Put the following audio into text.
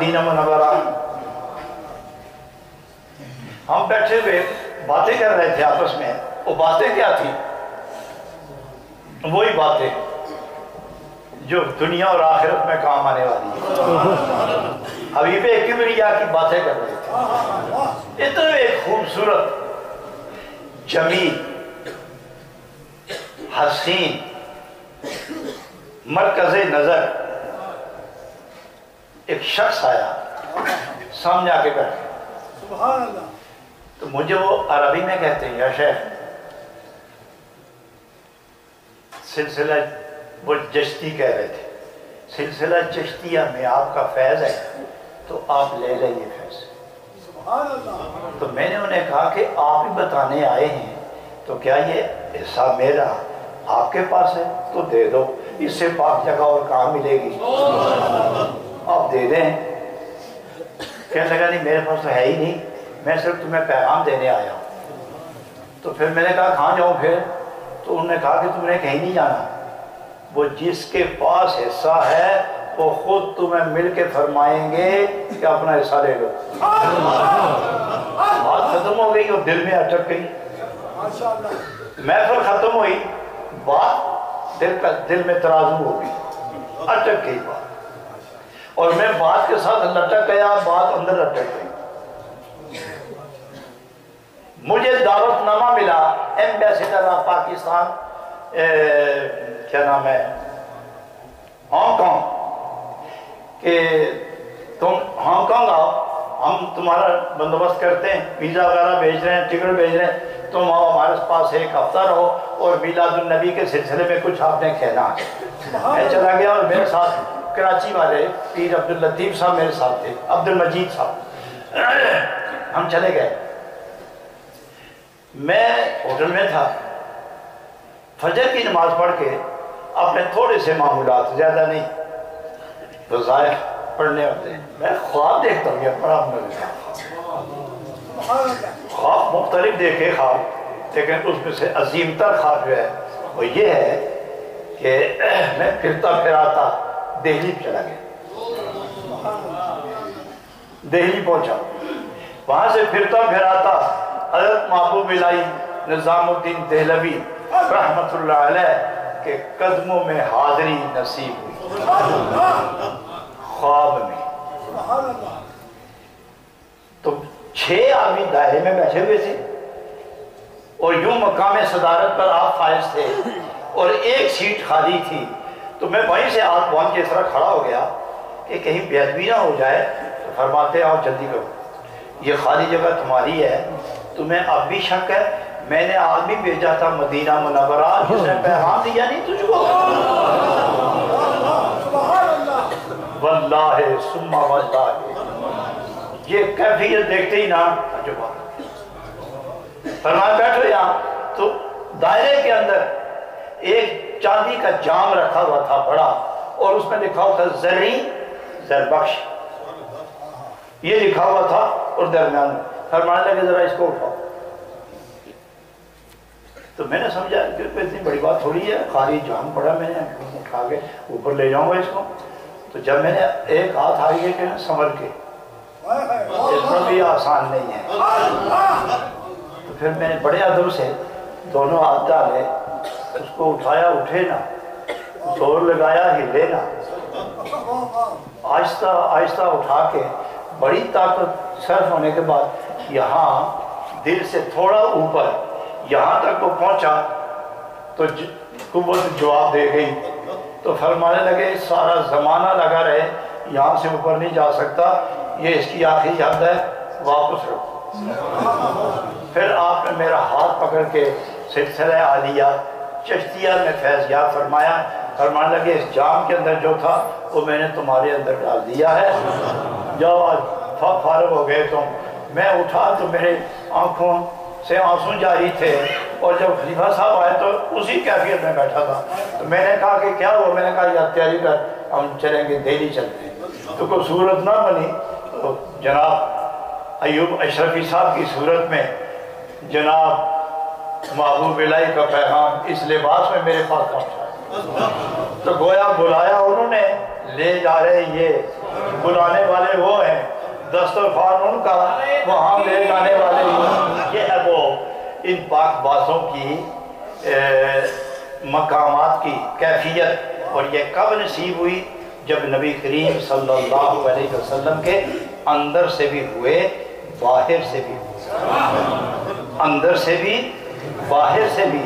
مدینہ منورہ، ہم بیٹھے ہوئے باتیں کر رہے تھے آپس میں. وہ باتیں کیا تھیں؟ وہی باتیں جو دنیا اور آخرت میں کام آنے والی ہے. حبیب کبریا کی باتیں کر رہے تھے. اتنے ایک خوبصورت، جمیل، حسین، مرکز نظر ایک شخص آیا، سامنے آ کے بیٹھا. سبحان اللہ. تو مجھے وہ عربی میں کہتے ہیں، یا شیخ سلسلہ، وہ چشتی کہہ رہے تھے، سلسلہ چشتیہ میں آپ کا فیض ہے تو آپ لے لیں یہ فیض. سبحان اللہ. تو میں نے انہیں کہا کہ آپ ہی بتانے آئے ہیں تو کیا یہ حصہ میرا آپ کے پاس ہے تو دے دو، اس سے پاک جگہ اور کہاں ملے گی، آپ دے دیں. کہنے لگا نہیں میرے پاس تو ہے ہی نہیں، میں صرف تمہیں پیغام دینے آیا ہوں. تو پھر میں نے کہا کہاں جاؤں پھر؟ تو انہوں نے کہا کہ تم نے کہیں نہیں جانا، وہ جس کے پاس حصہ ہے وہ خود تمہیں مل کے فرمائیں گے کہ اپنا حصہ لے لو. بات ختم ہو گئی اور دل میں اٹک گئی. محفل ختم ہوئی، بات دل میں ترازو ہو گئی، اٹک گئی بات، اور میں بات کے ساتھ لٹک گیا، بات اندر اٹک گئی. مجھے دعوت نامہ ملا ایمبیسیڈر آف پاکستان، کیا نام ہے، ہانگ کانگ، کہ تم ہانگ کانگ آؤ، ہم تمہارا بندوبست کرتے ہیں، ویزا وغیرہ بھیج رہے ہیں، ٹکٹ بھیج رہے ہیں، تم آؤ ہمارے پاس ایک ہفتہ رہو اور میلاد النبی کے سلسلے میں کچھ آپ نے کہنا ہے. میں چلا گیا اور میرے ساتھ کراچی والے پیر عبداللطیف صاحب میرے ساتھ تھے، عبدالمجید صاحب. ہم چلے گئے. میں ہوٹل میں تھا، فجر کی نماز پڑھ کے اپنے تھوڑے سے معمولات، زیادہ نہیں، وظائف پڑھنے ہوتے ہیں. میں خواب دیکھتا ہوں، یہ بڑا مزہ، خواب مختلف دیکھے خواب، لیکن اس میں سے عظیم تر خواب جو ہے وہ یہ ہے کہ میں پھرتا پھراتا دہلی چلا گیا. دہلی پہنچا، وہاں سے پھرتا پھراتا حضرت محبوب الہی نظام الدین دہلوی رحمت اللہ علیہ کے قدموں میں حاضری نصیب ہوئی خواب میں. تو 6 آدمی دائرے میں بیٹھے ہوئے تھے اور یوں مقام صدارت پر آپ فائز تھے اور ایک سیٹ خالی تھی. تو میں وہیں سے آپ پہنچ کے اس طرح کھڑا ہو گیا کہ کہیں بے ادبی نہ ہو جائے. تو فرماتے آؤ جلدی کرو، یہ خالی جگہ تمہاری ہے، تمہیں اب بھی شک ہے؟ میں نے آدمی بھیجا تھا مدینہ منورہ جس نے پیغام دیا نہیں تجھ کو. واللہ ثم واللہ، یہ کیفیت دیکھتے ہی نا عجب. فرمایا بیٹھو یہاں. تو دائرے کے اندر ایک چاندی کا جام رکھا ہوا تھا بڑا، اور اس میں لکھا ہوا تھا زرعی زربخش، یہ لکھا ہوا تھا. اور درمیان میں فرمانے لگے ذرا اس کو اٹھاؤ. تو میں نے سمجھا کہ اتنی بڑی بات تھوڑی ہے، خالی جام پڑا، میں نے اٹھا کے اوپر لے جاؤں گا اس کو. تو جب میں نے ایک ہاتھ آگے کہ سنبھل کے، اتنا بھی آسان نہیں ہے، تو پھر میں نے بڑے ادب سے دونوں ہاتھ ڈالے، اس کو اٹھایا، اٹھے نا، زور لگایا، ہلے نا، آہستہ آہستہ اٹھا کے بڑی طاقت صرف ہونے کے بعد یہاں دل سے تھوڑا اوپر یہاں تک وہ پہنچا تو قوت جواب دے گئی. تو فرمانے لگے سارا زمانہ لگا رہے، یہاں سے اوپر نہیں جا سکتا، یہ اس کی آخری حد ہے، واپس رکھو. پھر آپ نے میرا ہاتھ پکڑ کے سلسلہ عالیہ چشتیہ میں فیض یاب فرمایا. فرمانے لگے اس جام کے اندر جو تھا وہ میں نے تمہارے اندر ڈال دیا ہے، جاؤ آج فارغ ہو گئے تم. میں اٹھا تو میرے آنکھوں سے آنسو جاری تھے، اور جب خلیفہ صاحب آئے تو اسی کیفیت میں بیٹھا تھا. تو میں نے کہا کہ کیا ہوا؟ میں نے کہا یا تیاری کر، ہم چلیں گے، دہلی چلتے ہیں. تو کوئی صورت نہ بنی تو جناب ایوب اشرفی صاحب کی صورت میں جناب محبوب الہی کا پیغام اس لباس میں میرے پاس پہنچا. تو گویا بلایا انہوں نے، لے جا رہے یہ، بلانے والے وہ ہیں، دسترخوان ان کا، وہاں لے جانے والے یہ ہے وہ ان پاک بازوں کی مقامات کی کیفیت۔ اور یہ کب نصیب ہوئی؟ جب نبی کریم صلی اللہ علیہ وسلم کے اندر سے بھی ہوئے، باہر سے بھی ہوئے، اندر سے بھی باہر سے بھی